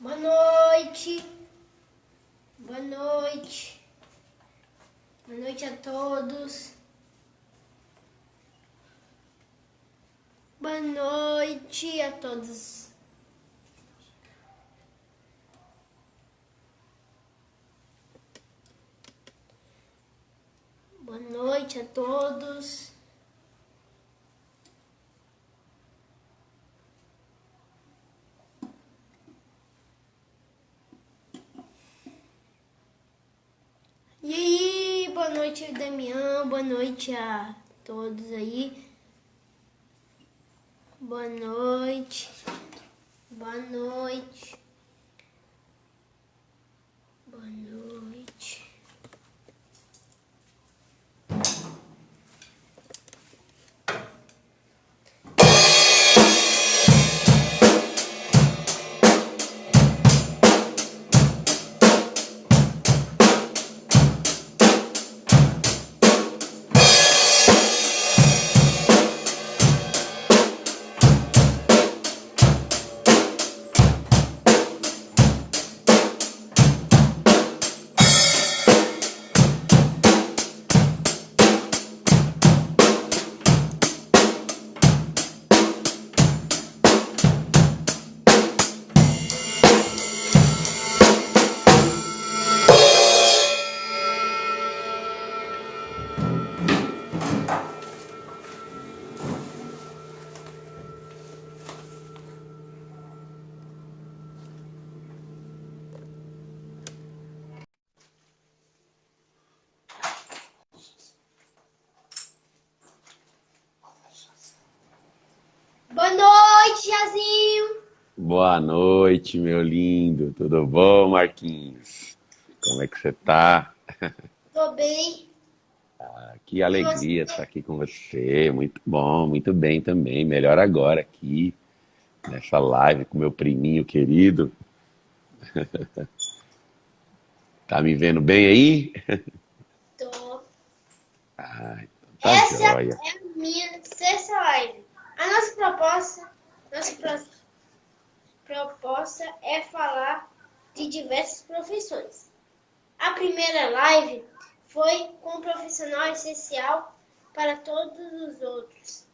Boa noite. Boa noite. Boa noite a todos. Boa noite a todos. Boa noite a todos. E aí, boa noite, Damião. Boa noite a todos aí. Boa noite. Boa noite. Boa noite. Boa noite, Jazinho. Boa noite, meu lindo. Tudo bom, Marquinhos? Como é que você tá? Tô bem. Que E você? alegria estar aqui com você. Muito bom, muito bem também. Melhor agora aqui nessa live com meu priminho querido. Tá me vendo bem aí? Tô. Ah, então tá Essa joia. é a minha sexta live. A nossa proposta é falar de diversas profissões. A primeira live foi com um profissional essencial para todos os outros,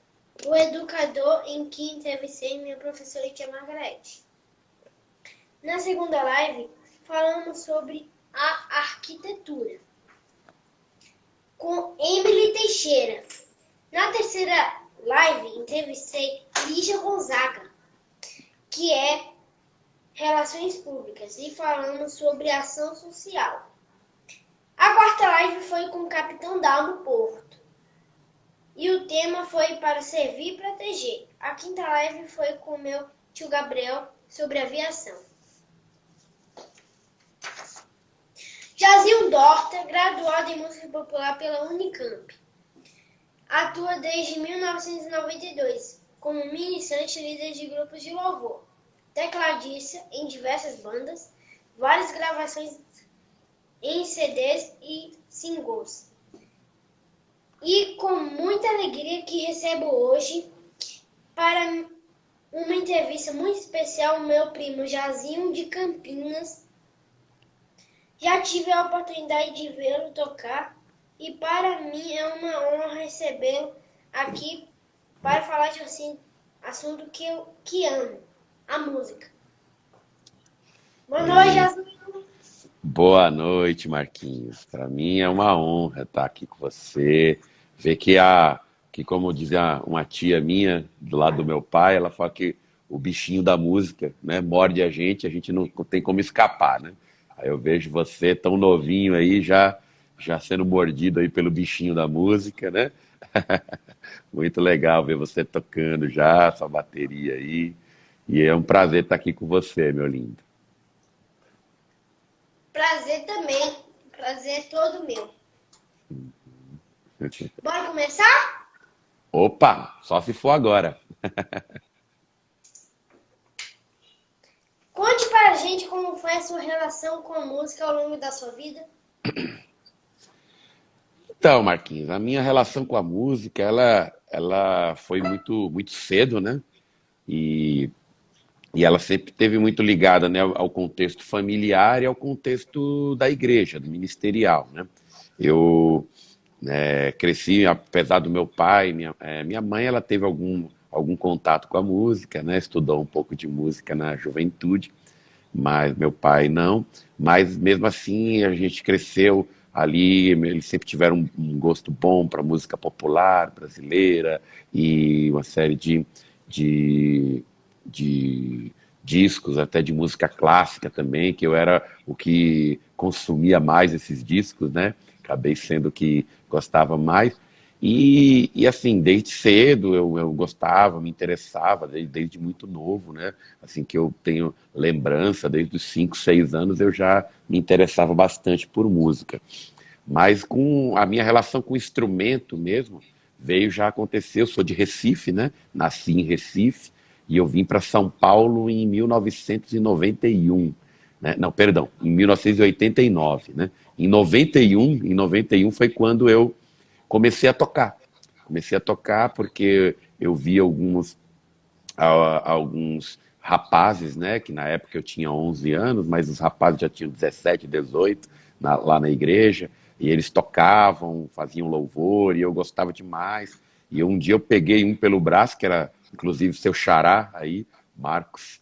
o educador em que entrevistei minha professora Tia Margarete. Na segunda live, falamos sobre a arquitetura, com Emily Teixeira. Na terceira live, entrevistei Lígia Gonzaga, que é Relações Públicas, e falamos sobre ação social. A quarta live foi com o Capitão Dalmo Porto, e o tema foi para servir e proteger. A quinta live foi com meu tio Gabriel sobre aviação. Jazil Dorta, graduado em Música Popular pela Unicamp. Atua desde 1992 como ministrante e líder de grupos de louvor, tecladista em diversas bandas, várias gravações em CDs e singles. E com muita alegria que recebo hoje para uma entrevista muito especial o meu primo Jazinho de Campinas. Já tive a oportunidade de vê-lo tocar e para mim é uma honra recebê-lo aqui para falar de um assunto que amo, a música. Boa noite, E Jazinho. boa noite, Marquinhos. Para mim é uma honra estar aqui com você. Ver que como dizia uma tia minha do lado do meu pai, ela fala que o bichinho da música, né, morde a gente não tem como escapar, né? Aí eu vejo você tão novinho aí já sendo mordido aí pelo bichinho da música, né? Muito legal ver você tocando já, sua bateria aí. E é um prazer estar aqui com você, meu lindo. Prazer também. Prazer é todo meu. Bora começar? Opa, só se for agora. Conte para a gente como foi a sua relação com a música ao longo da sua vida. Então, Marquinhos, a minha relação com a música, ela foi muito cedo, né? E E ela sempre esteve muito ligada, né, ao contexto familiar e ao contexto da igreja, do ministerial, né? Eu cresci, apesar do meu pai, minha mãe, ela teve algum contato com a música, né? Estudou um pouco de música na juventude, mas meu pai não. Mas mesmo assim a gente cresceu ali, eles sempre tiveram um gosto bom para música popular brasileira e uma série de, de discos, até de música clássica também, que eu era o que consumia mais esses discos, né? Acabei sendo o que gostava mais. E assim, desde cedo eu gostava, me interessava, desde muito novo, né? Assim que eu tenho lembrança, desde os 5, 6 anos eu já me interessava bastante por música. Mas com a minha relação com o instrumento mesmo, veio já acontecer. Eu sou de Recife, né? Nasci em Recife e eu vim para São Paulo em 1991, né? Não, perdão, em 1989, né? Em 91 foi quando eu comecei a tocar. Comecei a tocar porque eu vi alguns rapazes, né, que na época eu tinha 11 anos, mas os rapazes já tinham 17, 18 lá na igreja, e eles tocavam, faziam louvor, e eu gostava demais. E um dia eu peguei um pelo braço, que era inclusive seu xará aí, Marcos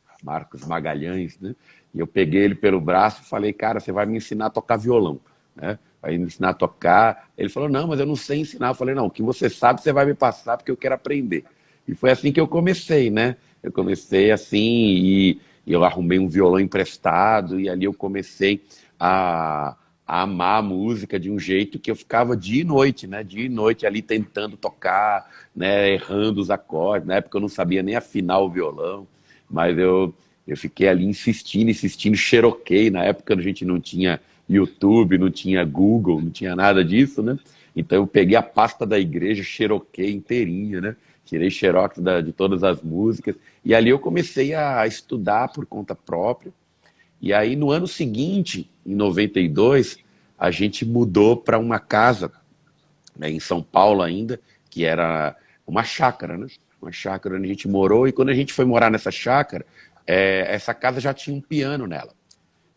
Magalhães, né? E eu peguei ele pelo braço e falei, cara, você vai me ensinar a tocar violão, né? Vai me ensinar a tocar. Ele falou, não, mas eu não sei ensinar. Eu falei, não, o que você sabe, você vai me passar, porque eu quero aprender. E foi assim que eu comecei, né? Eu comecei assim e eu arrumei um violão emprestado e ali eu comecei a amar a música de um jeito que eu ficava dia e noite, né? Dia e noite ali tentando tocar, né? Errando os acordes. Na época eu não sabia nem afinar o violão, mas eu fiquei ali insistindo, insistindo, xeroquei. Na época a gente não tinha YouTube, não tinha Google, não tinha nada disso, né? Então eu peguei a pasta da igreja, xeroquei inteirinha, né? Tirei xerox de todas as músicas. E ali eu comecei a estudar por conta própria. E aí no ano seguinte, em 92, a gente mudou para uma casa, né, em São Paulo ainda, que era uma chácara, né? Uma chácara onde a gente morou. E quando a gente foi morar nessa chácara, essa casa já tinha um piano nela.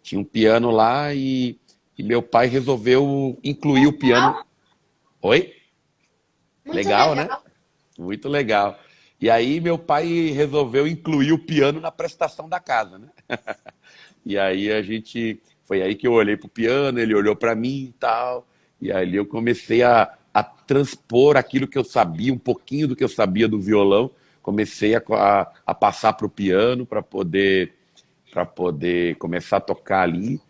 Tinha um piano lá e meu pai resolveu incluir o piano. Legal, Oi? muito Legal, né? legal. Muito legal. E aí meu pai resolveu incluir o piano na prestação da casa, né? E aí foi aí que eu olhei pro piano, ele olhou para mim e tal, e aí eu comecei a transpor aquilo que eu sabia, um pouquinho do que eu sabia do violão, comecei a passar pro piano para poder começar a tocar ali.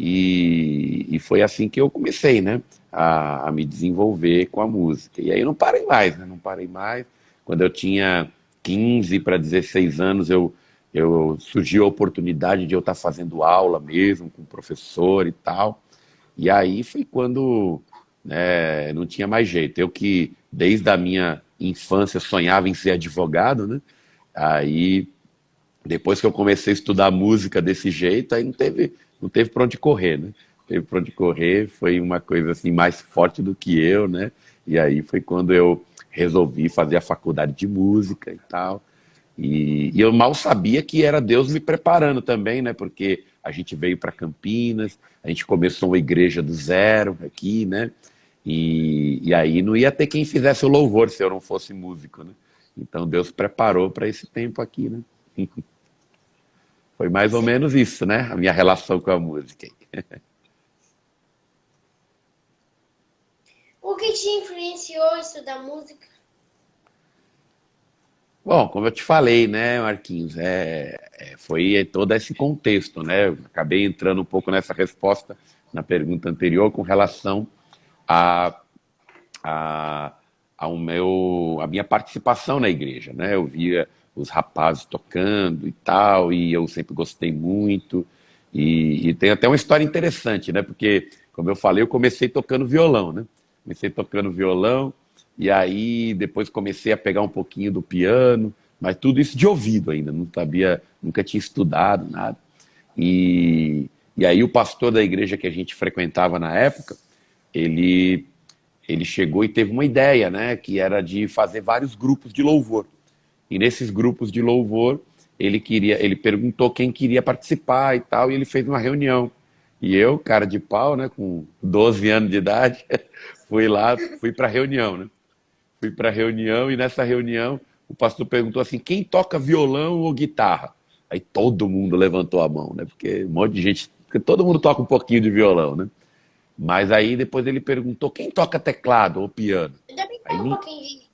E foi assim que eu comecei, né? A me desenvolver com a música. E aí eu não parei mais, né? Não parei mais. Quando eu tinha 15 para 16 anos, surgiu a oportunidade de eu estar fazendo aula mesmo com o professor e tal. E aí foi quando, né, não tinha mais jeito. Eu que desde a minha infância sonhava em ser advogado, né? Aí depois que eu comecei a estudar música desse jeito, aí não teve para onde correr, né? Não teve para onde correr, foi uma coisa assim mais forte do que eu, né? E aí foi quando eu resolvi fazer a faculdade de música e tal. E eu mal sabia que era Deus me preparando também, né? Porque a gente veio para Campinas, a gente começou uma igreja do zero aqui, né? E aí não ia ter quem fizesse o louvor se eu não fosse músico, né? Então Deus preparou para esse tempo aqui, né? Foi mais ou Sim. menos isso, né? A minha relação com a música. O que te influenciou a estudar música? Bom, como eu te falei, né, Marquinhos, foi todo esse contexto, né? Eu acabei entrando um pouco nessa resposta na pergunta anterior com relação a, a, a minha participação na igreja, né? Eu via os rapazes tocando e tal, e eu sempre gostei muito. E tem até uma história interessante, né? Porque, como eu falei, eu comecei tocando violão, né? Comecei tocando violão, e aí depois comecei a pegar um pouquinho do piano, mas tudo isso de ouvido ainda, não sabia, nunca tinha estudado nada. E aí o pastor da igreja que a gente frequentava na época, ele ele chegou e teve uma ideia, né, que era de fazer vários grupos de louvor. E nesses grupos de louvor, ele perguntou quem queria participar e tal, e ele fez uma reunião. E eu, cara de pau, né, com 12 anos de idade, fui lá, fui para a reunião, né? Fui para a reunião e nessa reunião o pastor perguntou assim: quem toca violão ou guitarra? Aí todo mundo levantou a mão, né? Porque um monte de gente, porque todo mundo toca um pouquinho de violão, né? Mas aí depois ele perguntou: quem toca teclado ou piano? Eu também Aí toco um nem. pouquinho de.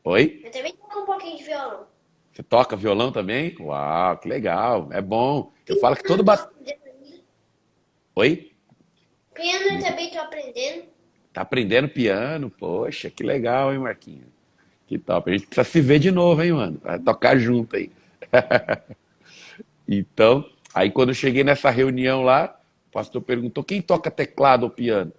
Oi? Eu também toco um pouquinho de violão. Você toca violão também? Uau, que legal, é bom. Eu falo que todo Piano tô bat... aprendendo ainda. Oi? Piano eu também tô aprendendo. Tá aprendendo piano? Poxa, que legal, hein, Marquinhos? Que top. A gente precisa se ver de novo, hein, mano? Vai tocar junto aí. Então, aí quando eu cheguei nessa reunião lá, o pastor perguntou quem toca teclado ou piano.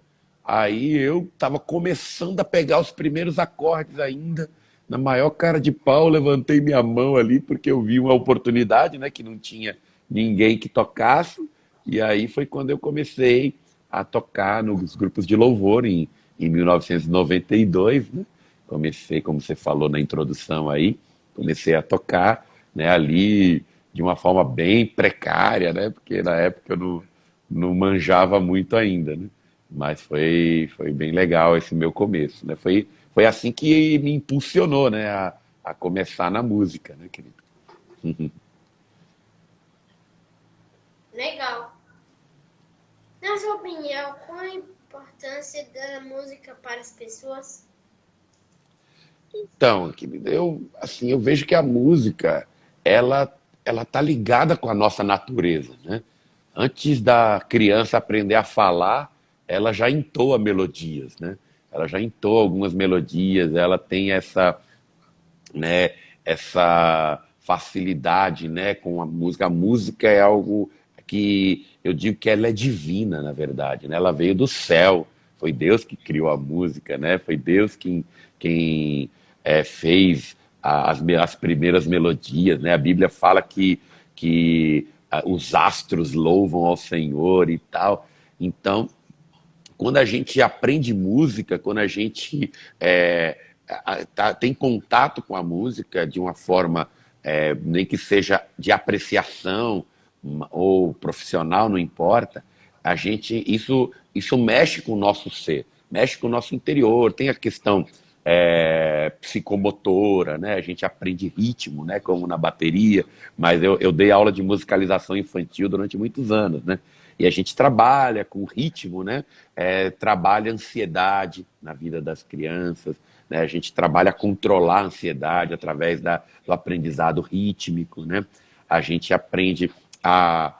Aí eu estava começando a pegar os primeiros acordes ainda, na maior cara de pau, levantei minha mão ali porque eu vi uma oportunidade, né, que não tinha ninguém que tocasse. E aí foi quando eu comecei a tocar nos grupos de louvor em 1992, né? Comecei, como você falou na introdução aí, comecei a tocar, né, ali de uma forma bem precária, né? Porque na época eu não manjava muito ainda, né? Mas foi bem legal esse meu começo, né? Foi assim que me impulsionou, né? A começar na música, né, querido? Legal. Na sua opinião, qual a importância da música para as pessoas? Então, querido, assim, eu vejo que a música, ela, ela tá ligada com a nossa natureza, né? Antes da criança aprender a falar, ela já entoa melodias, né? Ela já entoa algumas melodias, ela tem essa, né, essa facilidade, né, com a música. A música é algo que eu digo que ela é divina, na verdade, né? Ela veio do céu, foi Deus que criou a música, né? Foi Deus quem fez as primeiras melodias, né? A Bíblia fala que os astros louvam ao Senhor e tal. Então, quando a gente aprende música, quando a gente tem contato com a música de uma forma, nem que seja de apreciação ou profissional, não importa, isso mexe com o nosso ser, mexe com o nosso interior. Tem a questão psicomotora, né? A gente aprende ritmo, né? Como na bateria, mas eu dei aula de musicalização infantil durante muitos anos, né? E a gente trabalha com ritmo, né? Trabalha ansiedade na vida das crianças, né? A gente trabalha a controlar a ansiedade através do aprendizado rítmico, né? A gente aprende a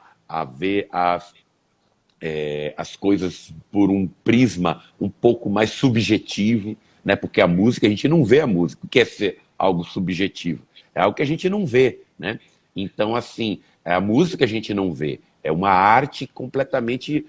ver as coisas por um prisma um pouco mais subjetivo, né? Porque a música, a gente não vê a música. O que é ser algo subjetivo? É algo que a gente não vê, né? Então, assim, a música a gente não vê. É uma arte completamente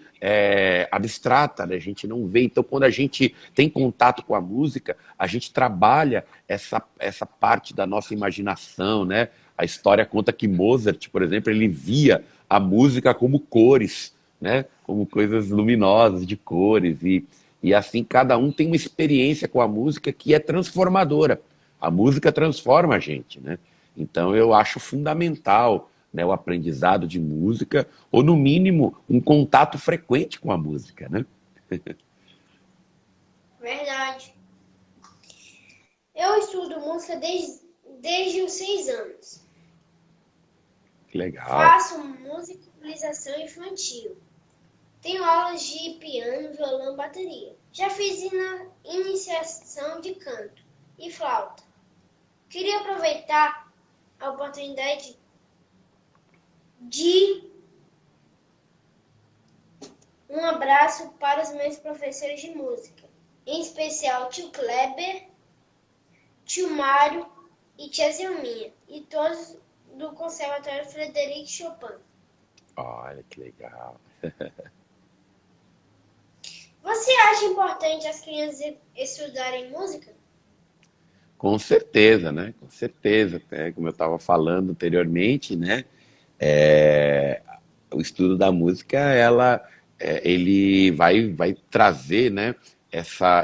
abstrata, né? A gente não vê. Então, quando a gente tem contato com a música, a gente trabalha essa parte da nossa imaginação, né? A história conta que Mozart, por exemplo, ele via a música como cores, né? Como coisas luminosas, de cores. E assim, cada um tem uma experiência com a música que é transformadora. A música transforma a gente, né? Então eu acho fundamental, né, o aprendizado de música, ou no mínimo um contato frequente com a música, né? Verdade. Eu estudo música desde os 6 anos. Legal. Faço musicalização infantil. Tenho aulas de piano, violão, bateria. Já fiz iniciação de canto e flauta. Queria aproveitar a oportunidade de um abraço para os meus professores de música, em especial tio Kleber, tio Mário e tia Zelminha, e todos do Conservatório Frederic Chopin. Olha que legal. Você acha importante as crianças estudarem música? Com certeza, né? Com certeza. Como eu estava falando anteriormente, né? É, o estudo da música, ele vai trazer, né?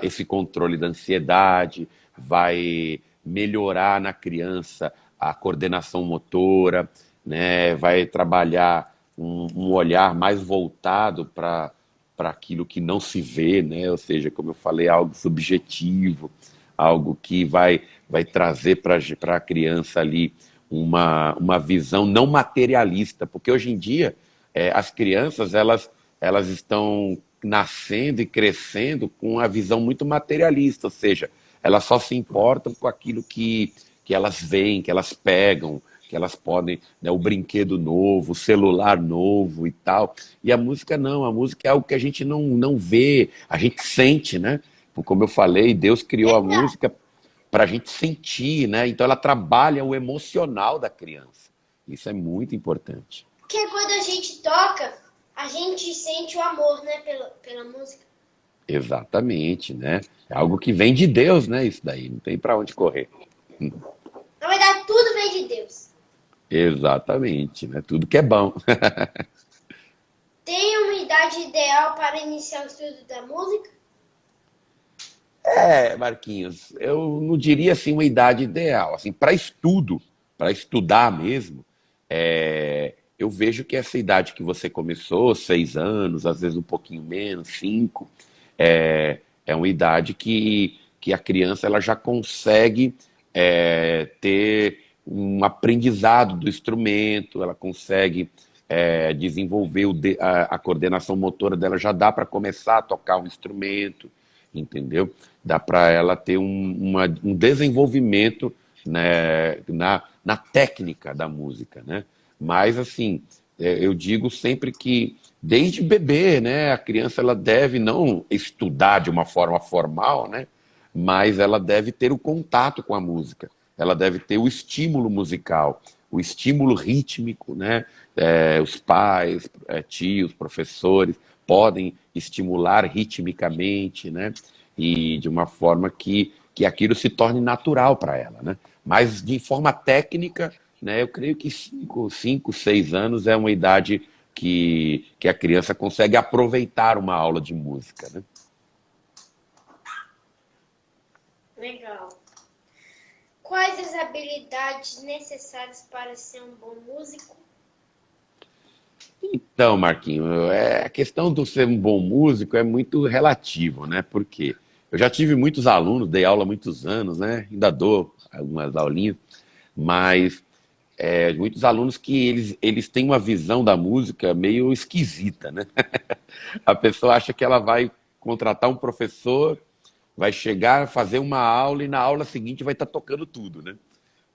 Esse controle da ansiedade, vai melhorar na criança a coordenação motora, né? Vai trabalhar um olhar mais voltado para aquilo que não se vê, né? Ou seja, como eu falei, algo subjetivo, algo que vai trazer para a criança ali uma visão não materialista, porque hoje em dia as crianças elas estão nascendo e crescendo com uma visão muito materialista, ou seja, elas só se importam com aquilo que elas veem, que elas pegam, que elas podem, né, o brinquedo novo, o celular novo e tal. E a música não, a música é algo que a gente não vê, a gente sente, né? Como eu falei, Deus criou a Verdade. música para a gente sentir, né? Então ela trabalha o emocional da criança. Isso é muito importante. Porque quando a gente toca, a gente sente o amor, né, pela música. Exatamente, né? É algo que vem de Deus, né? Isso daí, não tem para onde correr. Na verdade, tudo vem de Deus. Exatamente, né? Tudo que é bom. Tem uma idade ideal para iniciar o estudo da música? Marquinhos, eu não diria assim uma idade ideal. Assim, para estudar mesmo, eu vejo que essa idade que você começou, 6 anos, às vezes um pouquinho menos, 5, é uma idade que a criança ela já consegue ter um aprendizado do instrumento, ela consegue desenvolver a coordenação motora dela, já dá para começar a tocar um instrumento, entendeu? Dá para ela ter um desenvolvimento, né, na técnica da música, né? Mas, assim, eu digo sempre que, desde bebê, né, a criança ela deve não estudar de uma forma formal, né, mas ela deve ter o contato com a música, ela deve ter o estímulo musical, o estímulo rítmico, né? Os pais, tios, professores podem estimular ritmicamente, né? E de uma forma que aquilo se torne natural para ela, né? Mas de forma técnica, né, eu creio que 5, 6 anos é uma idade que a criança consegue aproveitar uma aula de música, né? Legal. Quais as habilidades necessárias para ser um bom músico? Então, Marquinho, a questão do ser um bom músico é muito relativo, né? Porque eu já tive muitos alunos, dei aula há muitos anos, né? Ainda dou algumas aulinhas, mas muitos alunos que eles têm uma visão da música meio esquisita, né? A pessoa acha que ela vai contratar um professor, vai chegar, fazer uma aula e na aula seguinte vai estar tocando tudo, né?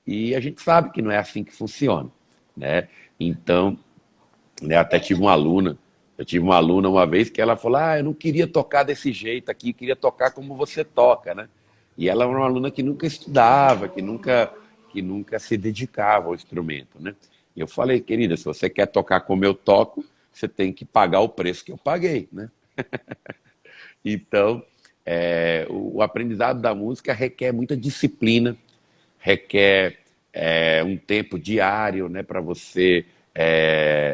E a gente sabe que não é assim que funciona, né? Então, né, até eu tive uma aluna uma vez que ela falou, eu não queria tocar desse jeito aqui, queria tocar como você toca, né? E ela era uma aluna que nunca estudava, que nunca se dedicava ao instrumento, né? E eu falei, querida, se você quer tocar como eu toco, você tem que pagar o preço que eu paguei, né? Então, o aprendizado da música requer muita disciplina, requer um tempo diário, né, para você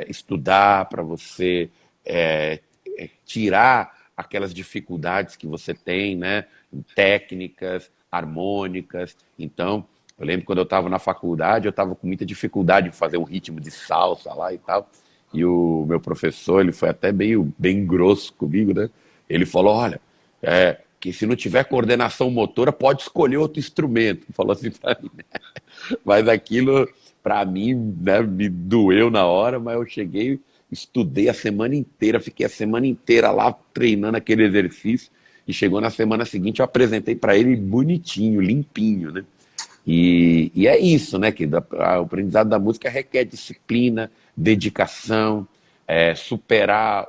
estudar, para você tirar aquelas dificuldades que você tem, né, técnicas, harmônicas. Então, eu lembro quando eu estava na faculdade, eu estava com muita dificuldade de fazer um ritmo de salsa lá e tal. E o meu professor, ele foi até bem grosso comigo, né? Ele falou, olha, que se não tiver coordenação motora, pode escolher outro instrumento. Falou assim pra mim. Mas aquilo, para mim, né, me doeu na hora, mas eu cheguei, estudei a semana inteira, fiquei a semana inteira lá treinando aquele exercício, e chegou na semana seguinte, eu apresentei para ele bonitinho, limpinho, né? E é isso, né? Que o aprendizado da música requer disciplina, dedicação, superar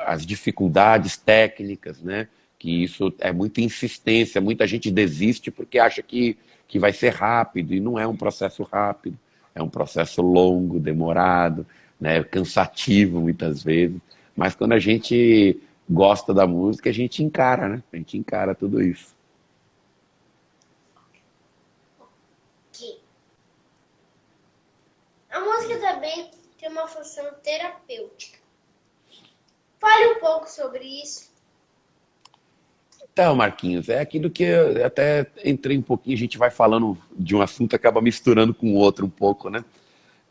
as dificuldades técnicas, né? Que isso é muita insistência, muita gente desiste porque acha que vai ser rápido, e não é um processo rápido, é um processo longo, demorado, né? Cansativo muitas vezes, mas quando a gente gosta da música, a gente encara, né? A gente encara tudo isso. Que a música também tem uma função terapêutica. Fale um pouco sobre isso. Então, Marquinhos, é aquilo que eu até entrei um pouquinho, a gente vai falando de um assunto, acaba misturando com o outro um pouco, né?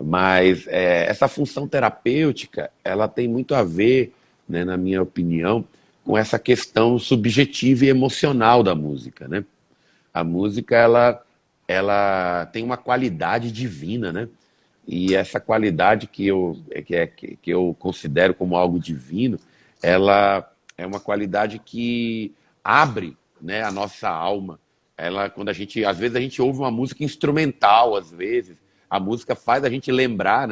Mas essa função terapêutica, ela tem muito a ver, né, na minha opinião, com essa questão subjetiva e emocional da música, né? A música, ela tem uma qualidade divina, né? E essa qualidade que eu considero como algo divino, ela é uma qualidade que abre, né, a nossa alma. Ela, quando a gente, às vezes a gente ouve uma música instrumental, às vezes a música faz a gente lembrar,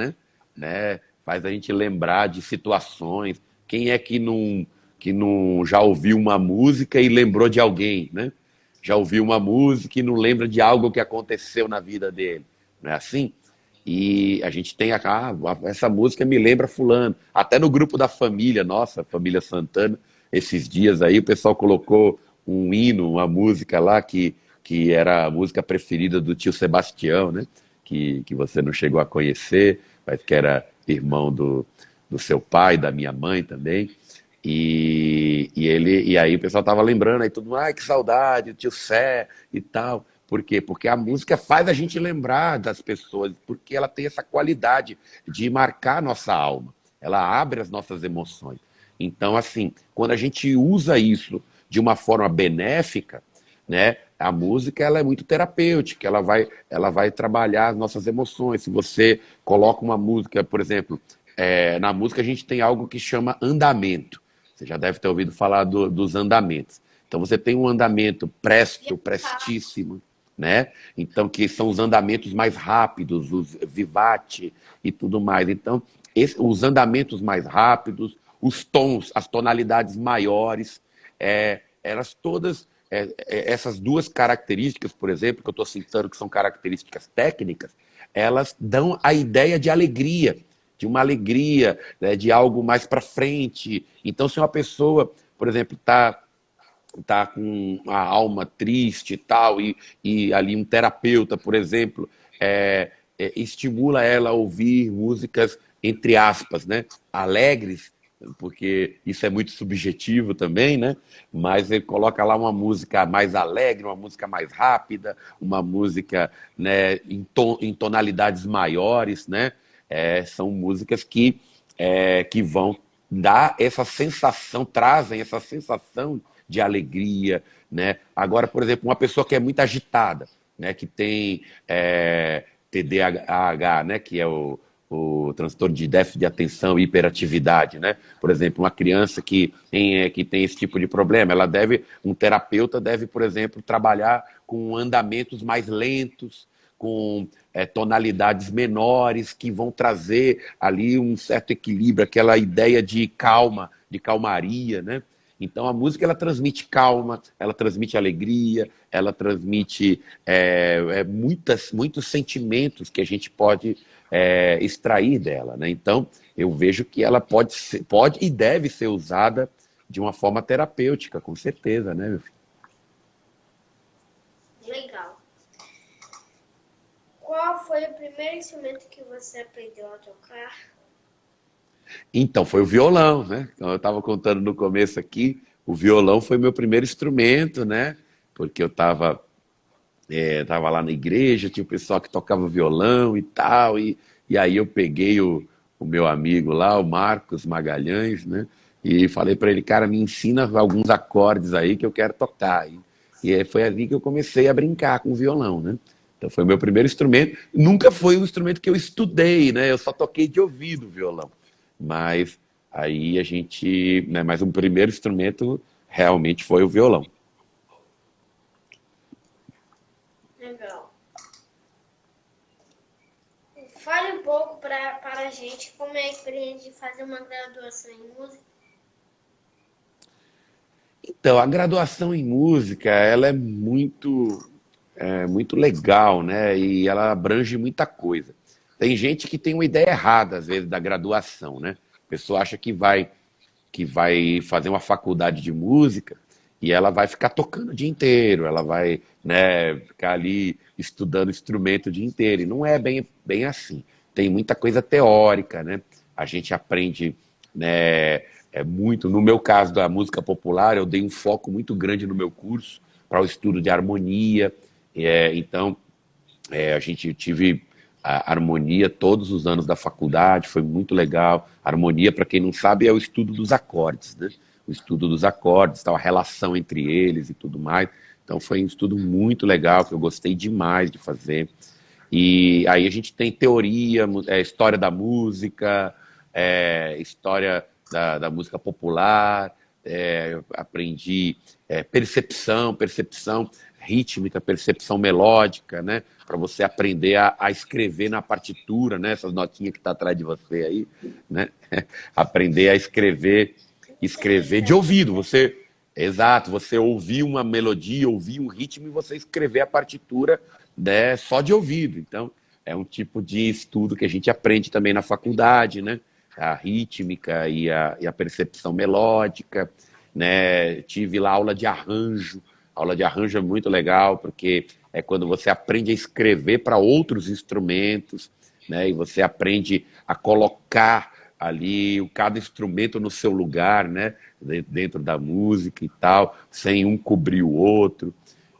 né, faz a gente lembrar de situações. Quem é que não já ouviu uma música e lembrou de alguém, né? Já ouviu uma música e não lembra de algo que aconteceu na vida dele, não é assim? E a gente tem essa música me lembra fulano. Até no grupo da família, nossa, família Santana, esses dias aí o pessoal colocou um hino, uma música lá que era a música preferida do tio Sebastião, né? Que você não chegou a conhecer, mas que era irmão do seu pai, da minha mãe também. E aí o pessoal tava lembrando aí tudo, ai que saudade, tio Sé e tal. Por quê? Porque a música faz a gente lembrar das pessoas, porque ela tem essa qualidade de marcar a nossa alma. Ela abre as nossas emoções. Então, assim, quando a gente usa isso de uma forma benéfica, né, a música ela é muito terapêutica, ela vai trabalhar as nossas emoções. Se você coloca uma música, por exemplo, na música a gente tem algo que chama andamento. Você já deve ter ouvido falar dos andamentos. Então você tem um andamento presto, prestíssimo, né? Então, que são os andamentos mais rápidos, os vivace e tudo mais. Então, os andamentos mais rápidos, os tons, as tonalidades maiores, elas todas, essas duas características, por exemplo, que eu estou citando que são características técnicas, elas dão a ideia de uma alegria, né, de algo mais para frente. Então, se uma pessoa, por exemplo, tá com a alma triste e tal, e ali um terapeuta, por exemplo, estimula ela a ouvir músicas, entre aspas, né, alegres, porque isso é muito subjetivo também, né? Mas ele coloca lá uma música mais alegre, uma música mais rápida, uma música, né, em tonalidades maiores, né? São músicas que vão dar essa sensação, trazem essa sensação de alegria, né? Agora, por exemplo, uma pessoa que é muito agitada, né? Que tem TDAH, né? Que é o transtorno de déficit de atenção e hiperatividade, né? Por exemplo, uma criança que tem esse tipo de problema, um terapeuta deve, por exemplo, trabalhar com andamentos mais lentos, com tonalidades menores, que vão trazer ali um certo equilíbrio, aquela ideia de calma, de calmaria, né? Então a música ela transmite calma, ela transmite alegria, ela transmite muitos sentimentos que a gente pode extrair dela, né? Então eu vejo que ela pode e deve ser usada de uma forma terapêutica, com certeza, né, meu filho? Legal. Qual foi o primeiro instrumento que você aprendeu a tocar? Então, foi o violão, né? Então, eu estava contando no começo aqui, o violão foi meu primeiro instrumento, né? Porque eu tava lá na igreja, tinha o pessoal que tocava violão e tal, e aí eu peguei o meu amigo lá, o Marcos Magalhães, né? E falei para ele, cara, me ensina alguns acordes aí que eu quero tocar. E aí foi ali que eu comecei a brincar com o violão, né? Então foi o meu primeiro instrumento. Nunca foi um instrumento que eu estudei, né? Eu só toquei de ouvido o violão. Mas aí a gente, né? Mas o primeiro instrumento realmente foi o violão. Legal. Fale um pouco para a gente como é a experiência de fazer uma graduação em música. Então, a graduação em música, ela muito legal, né? E ela abrange muita coisa. Tem gente que tem uma ideia errada, às vezes, da graduação, né? A pessoa acha que vai fazer uma faculdade de música e ela vai ficar tocando o dia inteiro, ela vai, né, ficar ali estudando instrumento o dia inteiro. E não é bem assim. Tem muita coisa teórica, né? A gente aprende, né, é muito, no meu caso da música popular, eu dei um foco muito grande no meu curso para o estudo de harmonia. Então, a gente tive a harmonia todos os anos da faculdade, foi muito legal. Harmonia, para quem não sabe, é o estudo dos acordes, né? O estudo dos acordes, tal, a relação entre eles e tudo mais. Então foi um estudo muito legal, que eu gostei demais de fazer. E aí a gente tem teoria, história da música, história da música popular, aprendi percepção rítmica, percepção melódica, né? Para você aprender a escrever na partitura, né? Essas notinhas que está atrás de você aí, né? Aprender a escrever de ouvido. Exato, você ouvir uma melodia, ouvir um ritmo e você escrever a partitura, né, só de ouvido. Então, é um tipo de estudo que a gente aprende também na faculdade, né? A rítmica e a percepção melódica, né? Tive lá aula de arranjo. A aula de arranjo é muito legal, porque é quando você aprende a escrever para outros instrumentos, né? E você aprende a colocar ali cada instrumento no seu lugar, né? Dentro da música e tal, sem um cobrir o outro.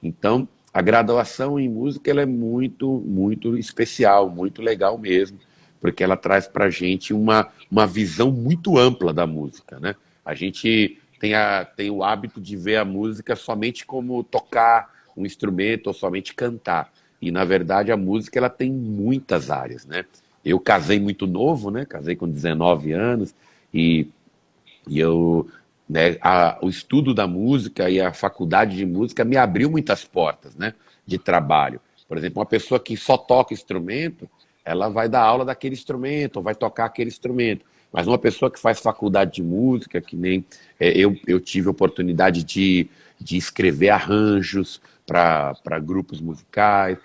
Então, a graduação em música ela é muito, muito especial, muito legal mesmo, porque ela traz para a gente uma visão muito ampla da música, né? A gente tem o hábito de ver a música somente como tocar um instrumento ou somente cantar. E, na verdade, a música ela tem muitas áreas, né? Eu casei muito novo, né? Casei com 19 anos e, e eu, né, o estudo da música e a faculdade de música me abriu muitas portas, né? De trabalho. Por exemplo, uma pessoa que só toca instrumento, ela vai dar aula daquele instrumento, ou vai tocar aquele instrumento. Mas uma pessoa que faz faculdade de música, que nem eu tive a oportunidade de escrever arranjos para grupos musicais,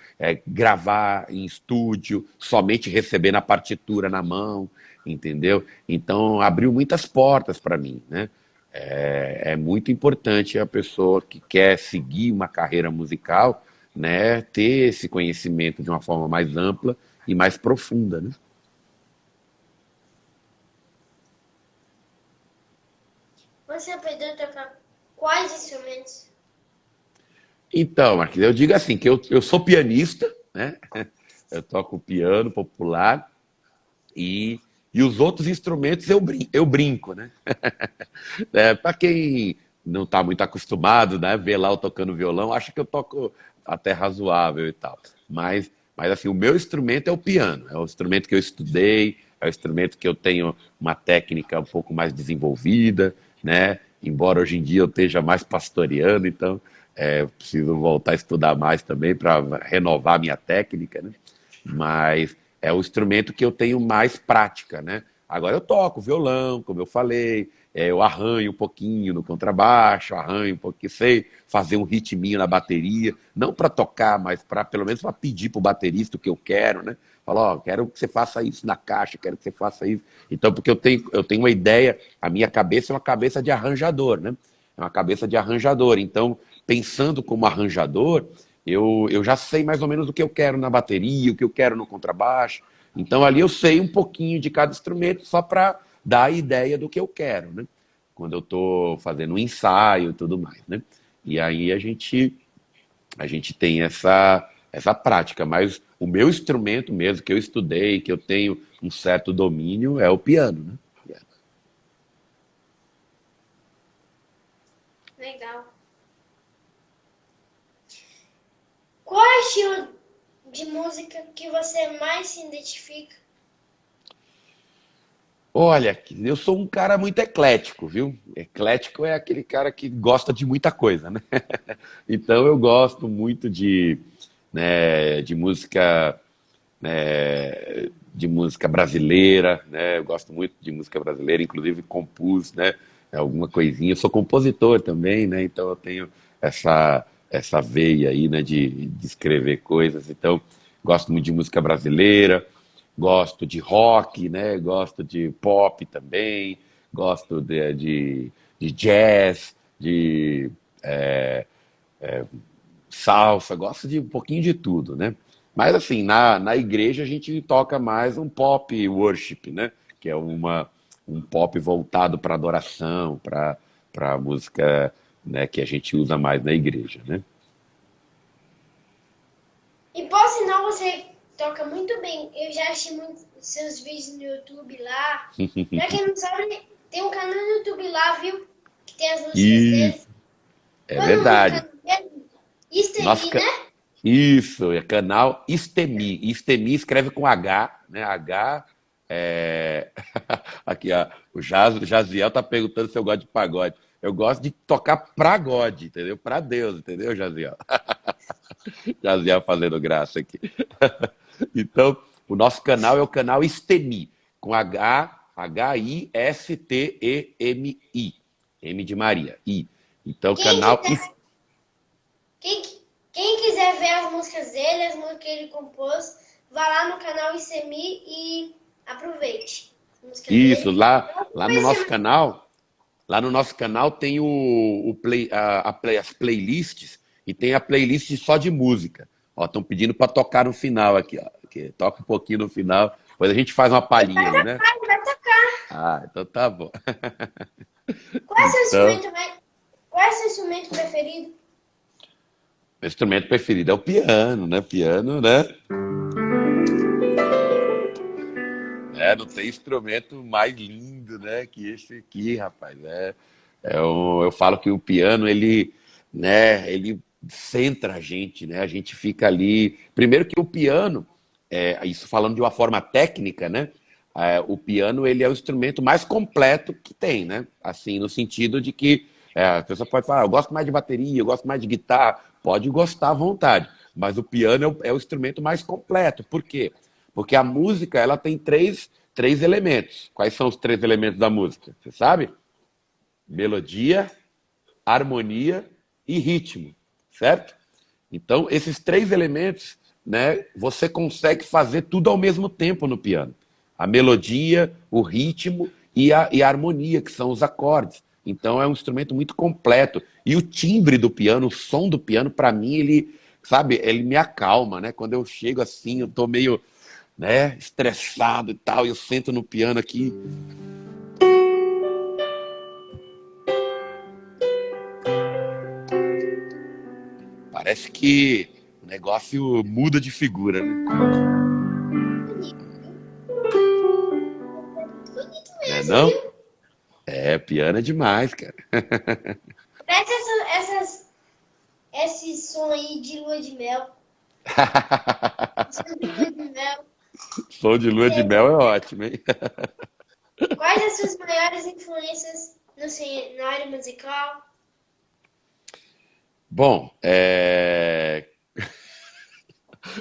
gravar em estúdio, somente recebendo a partitura na mão, entendeu? Então abriu muitas portas para mim, né? É muito importante a pessoa que quer seguir uma carreira musical, né, ter esse conhecimento de uma forma mais ampla e mais profunda, né? Você aprendeu a tocar quais instrumentos? Então, Marquinhos, eu digo assim, que eu sou pianista, né? Eu toco piano popular e, e os outros instrumentos eu brinco, né? Para quem não está muito acostumado, né, ver lá eu tocando violão, acha que eu toco até razoável e tal. Mas assim, o meu instrumento é o piano, é o instrumento que eu estudei, é o instrumento que eu tenho uma técnica um pouco mais desenvolvida, né? Embora hoje em dia eu esteja mais pastoreando, então eu preciso voltar a estudar mais também para renovar minha técnica, né? Mas é o instrumento que eu tenho mais prática, né? Agora eu toco violão, como eu falei, eu arranho um pouquinho no contrabaixo, arranho um pouquinho, sei fazer um ritminho na bateria, não para tocar, mas para pelo menos para pedir para o baterista o que eu quero, né? Falar, ó, quero que você faça isso na caixa, quero que você faça isso. Então, porque eu tenho uma ideia, a minha cabeça é uma cabeça de arranjador, né? É uma cabeça de arranjador. Então, pensando como arranjador, eu já sei mais ou menos o que eu quero na bateria, o que eu quero no contrabaixo. Então ali eu sei um pouquinho de cada instrumento só para dar a ideia do que eu quero, né? Quando eu estou fazendo um ensaio e tudo mais, né? E aí a gente tem essa prática, mas o meu instrumento mesmo, que eu estudei, que eu tenho um certo domínio, é o piano, né? Legal. Qual é o estilo de música que você mais se identifica? Olha, eu sou um cara muito eclético, viu? Eclético é aquele cara que gosta de muita coisa, né? Então eu gosto muito de música, de música brasileira, né? Eu gosto muito de música brasileira, inclusive compus, né? Alguma coisinha. Eu sou compositor também, né? Então eu tenho essa veia aí, né? De escrever coisas. Então gosto muito de música brasileira, gosto de rock, né? Gosto de pop também, gosto de jazz, de salsa, gosto de um pouquinho de tudo, né? Mas assim, na igreja a gente toca mais um pop worship, né? Que é um pop voltado para adoração, para música, né, que a gente usa mais na igreja, né? E por sinal você toca muito bem. Eu já assisti muitos seus vídeos no YouTube lá. Pra quem não sabe, tem um canal no YouTube lá, viu? Que tem as músicas dele. Isso, é Qual é o nome do verdade. canal dele? Nosso, Istemi, né? isso, é canal Istemi. Istemi escreve com H, né? H. É... Aqui, ó. O Jaziel tá perguntando se eu gosto de pagode. Eu gosto de tocar pra God, entendeu? Pra Deus, entendeu, Jaziel? Jaziel fazendo graça aqui. Então, o nosso canal é o canal Istemi, com H-I-S-T-E-M-I. M de Maria. I. Então, Quem canal quiser, quem, quem quiser ver as músicas dele, as músicas que ele compôs, vá lá no canal Istemi e aproveite as músicas Isso, dele. lá no nosso canal, lá no nosso canal tem as playlists e tem a playlist só de música. Ó, estão pedindo para tocar no final aqui, ó. Aqui, toca um pouquinho no final, depois a gente faz uma palhinha aí, né? Vai tocar. Ah, então tá bom. Qual é seu Então, instrumento, qual é seu instrumento preferido? meu instrumento preferido é o piano, né? Piano, né? Não tem instrumento mais lindo, né, que esse aqui, rapaz. Eu falo que o piano, ele, né, ele centra a gente, né? A gente fica ali. Primeiro que o piano, isso falando de uma forma técnica, né? O piano, ele é o instrumento mais completo que tem, né? Assim, no sentido de que a pessoa pode falar, eu gosto mais de bateria, eu gosto mais de guitarra, pode gostar à vontade, mas o piano é o instrumento mais completo. Por quê? Porque a música, ela tem três elementos. Quais são os três elementos da música? Você sabe? Melodia, harmonia e ritmo, certo? Então, esses três elementos, né, você consegue fazer tudo ao mesmo tempo no piano. A melodia, o ritmo e a harmonia, que são os acordes. Então, é um instrumento muito completo. E o timbre do piano, o som do piano, para mim, ele, sabe, ele me acalma, né? Quando eu chego assim, eu tô meio, né, estressado e tal, e eu sento no piano aqui. Parece que o negócio muda de figura, né? Bonito, viu? Bonito Né mesmo, não? viu? Piano é demais, cara. Parece esse som aí de lua de mel. Som de lua de mel. Som de lua de mel é ótimo, hein? Quais as suas maiores influências no cenário musical? Bom,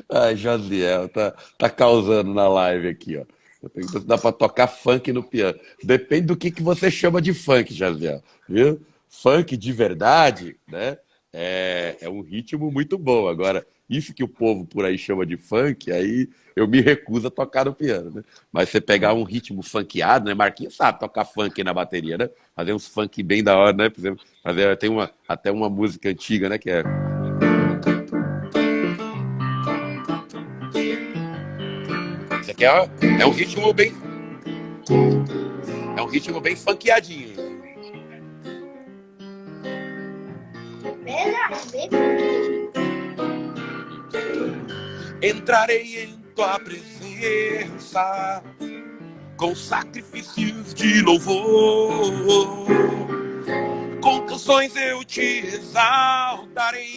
Ai, Josiel, tá causando na live aqui, ó. Eu pergunto se dá pra tocar funk no piano. Depende do que você chama de funk, Josiel, viu? Funk de verdade, né? É um ritmo muito bom. Agora, isso que o povo por aí chama de funk, aí eu me recuso a tocar no piano, né? Mas você pegar um ritmo funkeado, né? Marquinhos sabe tocar funk na bateria, né? Fazer uns funk bem da hora, né? Por exemplo, tem até uma música antiga, né? Que é. Isso aqui é um ritmo bem. É um ritmo bem funkeadinho. Verdade, bem bonito. Entrarei em tua presença com sacrifícios de louvor, com canções eu te exaltarei.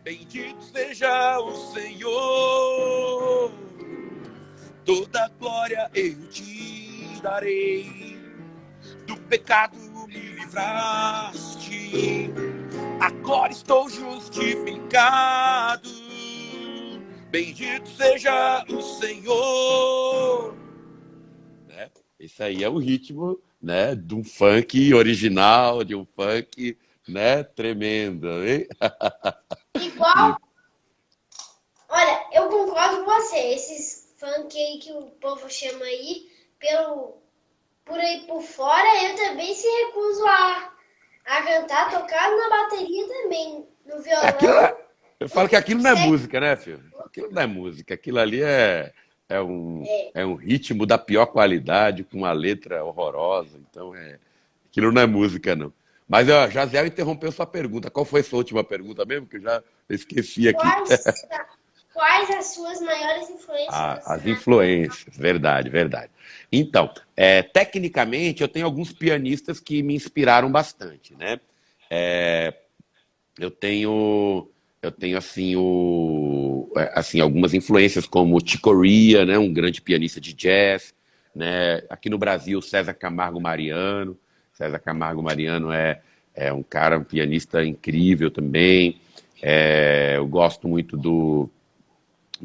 Bendito seja o Senhor, toda glória eu te darei. Do pecado me livraste, agora estou justificado. Bendito seja o Senhor. Né? Esse aí é o ritmo, né, de um funk original, de um funk, né, tremendo, hein? Igual, olha, eu concordo com você. Esses funk aí que o povo chama aí, por aí por fora, eu também se recuso a cantar, tocar na bateria também, no Aquilo violão. eu falo que aquilo não é Segue música, né, filho? Aquilo não é música, aquilo ali é É. é um ritmo da pior qualidade, com uma letra horrorosa. Então, aquilo não é música, não. Mas, ó, Jaziel interrompeu sua pergunta. Qual foi a sua última pergunta mesmo? Que eu já esqueci aqui. Quais, quais as suas maiores influências As na... influências, verdade, verdade. Então, tecnicamente, eu tenho alguns pianistas que me inspiraram bastante, né? É, eu tenho, eu tenho assim, assim, algumas influências como Chick Corea, né? Um grande pianista de jazz, né? Aqui no Brasil, César Camargo Mariano. César Camargo Mariano é um cara, um pianista incrível também. Eu gosto muito do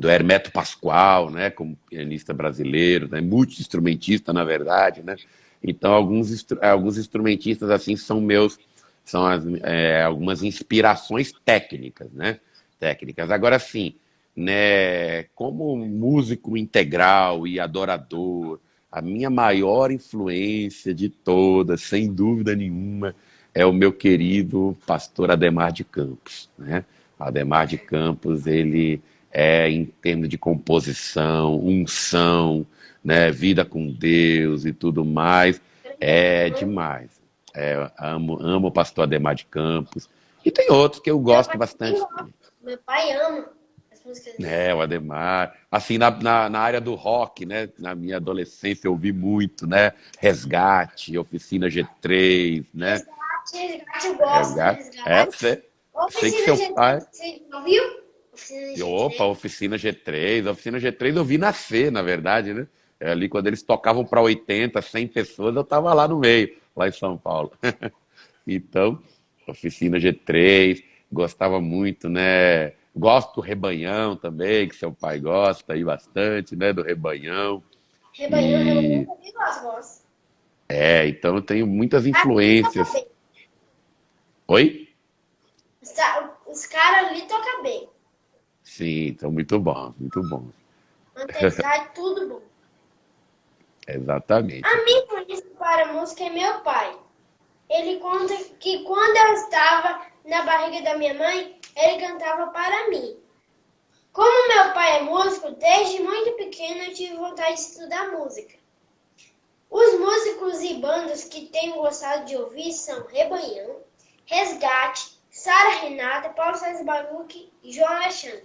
Hermeto Pascoal, né, como pianista brasileiro, né, multi-instrumentista, na verdade, né? Então, alguns instrumentistas assim são meus, são algumas inspirações técnicas, né? Técnicas. Agora, sim, né, como músico integral e adorador, a minha maior influência de todas, sem dúvida nenhuma, é o meu querido pastor Adhemar de Campos, né? Adhemar de Campos, ele em termos de composição, unção, né, vida com Deus e tudo mais, é demais. Amo o pastor Adhemar de Campos. E tem outros que eu Meu gosto pai também bastante gosta. também. Meu pai ama as músicas dele. O Ademar. Assim, na área do rock, né? Na minha adolescência eu ouvi muito, né? Resgate, Oficina G3, né? Resgate, resgate, eu gosto do Resgate. resgate. Eu sei que Oficina seu G3, pai. você já ouviu? Oficina E, opa, G3. Oficina G3. Oficina G3 eu vi nascer, na verdade, né? Ali quando eles tocavam para 80, 100 pessoas, eu tava lá no meio, lá em São Paulo. Então, Oficina G3, gostava muito, né? Gosto do Rebanhão também, que seu pai gosta aí bastante, né? Do Rebanhão. Rebanhão, Rebanhão E também gosto. então eu tenho muitas Ali toca influências. bem. Oi? Os caras ali tocam bem. Sim, são muito bons, muito bons. Antesai, tudo bom. Exatamente. A minha influência para a música é meu pai. Ele conta que quando eu estava na barriga da minha mãe, ele cantava para mim. Como meu pai é músico, desde muito pequeno eu tive vontade de estudar música. Os músicos e bandas que tenho gostado de ouvir são Rebanhão, Resgate, Sara Renata, Paulo César Baruch e João Alexandre.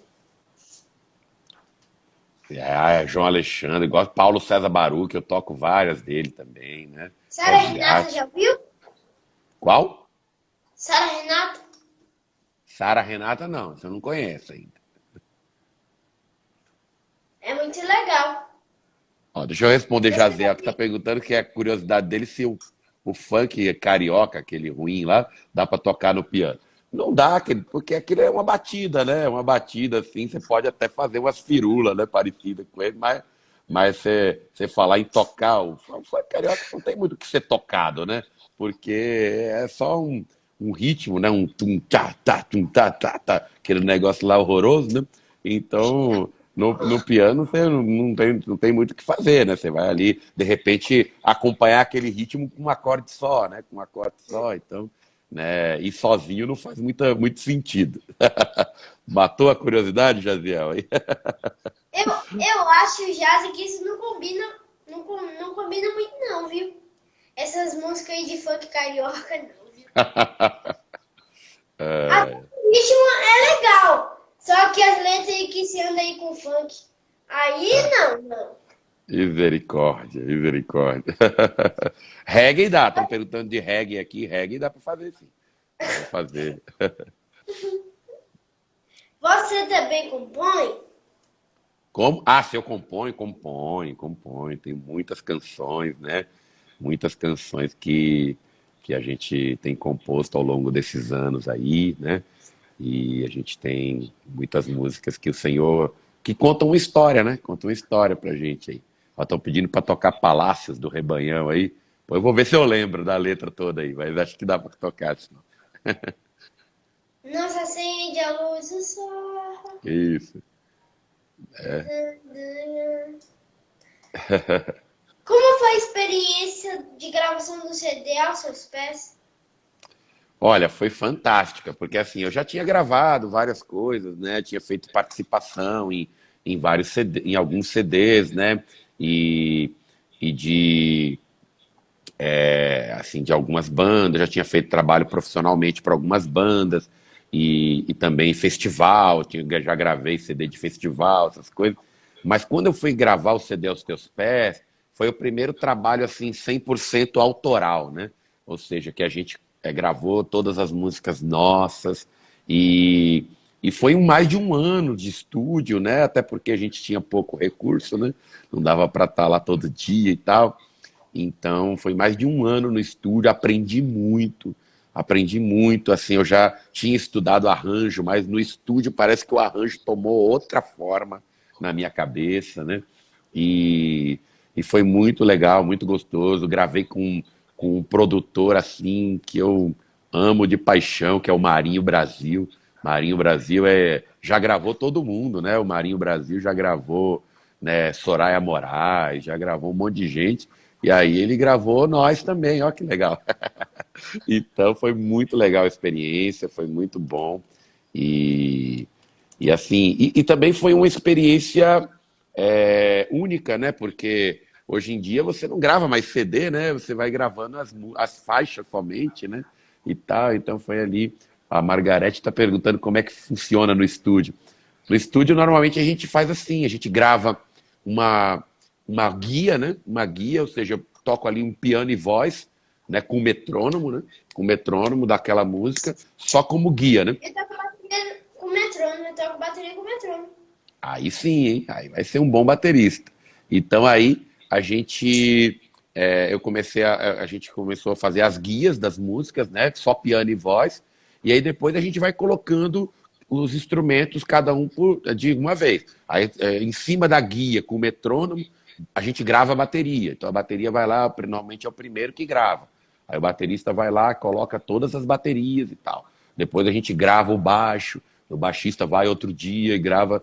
João Alexandre, gosto Paulo César Baruch, eu toco várias dele também, né? Sara Renata, Resgate. já viu? Qual? Sara Renata Sara Renata, não, você não conhece ainda. é muito legal. Ó, deixa eu responder Você Jaziel, já que tá viu? perguntando que é a curiosidade dele se o funk carioca, aquele ruim lá, dá pra tocar no piano. Não dá, porque aquilo é uma batida, né? Uma batida assim, você pode até fazer umas firulas, né? Parecidas com ele, mas você falar em tocar, o funk carioca não tem muito o que ser tocado, né? Porque é só um ritmo, né? Um tum tá, tá, aquele negócio lá horroroso, né? Então, no piano você não tem muito o que fazer, né? Você vai ali, de repente, acompanhar aquele ritmo com um acorde só, né? Com um acorde só, então, né? E sozinho não faz muito sentido. Matou a curiosidade, Jaziel? Aí? Eu acho, Jazzy, que isso não combina, não combina muito não, viu? Essas músicas aí de funk carioca não, viu? Até o ritmo é legal, só que as letras aí que se anda aí com funk, aí não. Misericórdia, misericórdia. Reggae dá, estão perguntando de reggae aqui, reggae dá pra fazer sim. Dá pra fazer. Você também compõe? Como? Ah, se eu componho. Tem muitas canções, né? Muitas canções que a gente tem composto ao longo desses anos aí, né? E a gente tem muitas músicas que o Senhor, que contam uma história, né? Contam uma história pra gente aí. Estão pedindo para tocar Palácios do Rebanhão aí. Pô, eu vou ver se eu lembro da letra toda aí, mas acho que dá para tocar, senão. Nossa, acende a luz do sol. Isso. Como foi a experiência de gravação do CD aos seus pés? Olha, foi fantástica, porque assim, eu já tinha gravado várias coisas, né? Tinha feito participação em vários CD, em alguns CDs, né? E, e de assim, de algumas bandas, já tinha feito trabalho profissionalmente para algumas bandas e também festival, já gravei CD de festival, essas coisas. Mas quando eu fui gravar o CD Aos Teus Pés, foi o primeiro trabalho assim 100% autoral, né? Ou seja, que a gente gravou todas as músicas nossas e, e foi mais de um ano de estúdio, né? Até porque a gente tinha pouco recurso, né? Não dava para estar lá todo dia e tal. Então, foi mais de um ano no estúdio, aprendi muito, assim, eu já tinha estudado arranjo, mas no estúdio parece que o arranjo tomou outra forma na minha cabeça, né? E, e foi muito legal, muito gostoso, gravei com um produtor, assim, que eu amo de paixão, que é o Marinho Brasil. Marinho Brasil já gravou todo mundo, né? O Marinho Brasil já gravou, né, Soraya Moraes, já gravou um monte de gente, e aí ele gravou nós também, ó que legal. Então foi muito legal a experiência, foi muito bom. E, e assim, e também foi uma experiência única, né? Porque hoje em dia você não grava mais CD, né? Você vai gravando as faixas somente, né? E tal. Então foi ali. A Margarete está perguntando como é que funciona no estúdio. No estúdio, normalmente a gente faz assim, a gente grava uma, uma guia, né? Uma guia, ou seja, eu toco ali um piano e voz, né? Com metrônomo, né? Com metrônomo daquela música, só como guia, né? Eu toco bateria com metrônomo, eu toco bateria com metrônomo. Aí sim, hein? Aí vai ser um bom baterista. Então aí a gente, a gente começou a fazer as guias das músicas, né? Só piano e voz. E aí depois a gente vai colocando os instrumentos, cada um de uma vez. Aí em cima da guia com o metrônomo, a gente grava a bateria. Então a bateria vai lá, normalmente é o primeiro que grava. Aí o baterista vai lá, coloca todas as baterias e tal. Depois a gente grava o baixo, o baixista vai outro dia e grava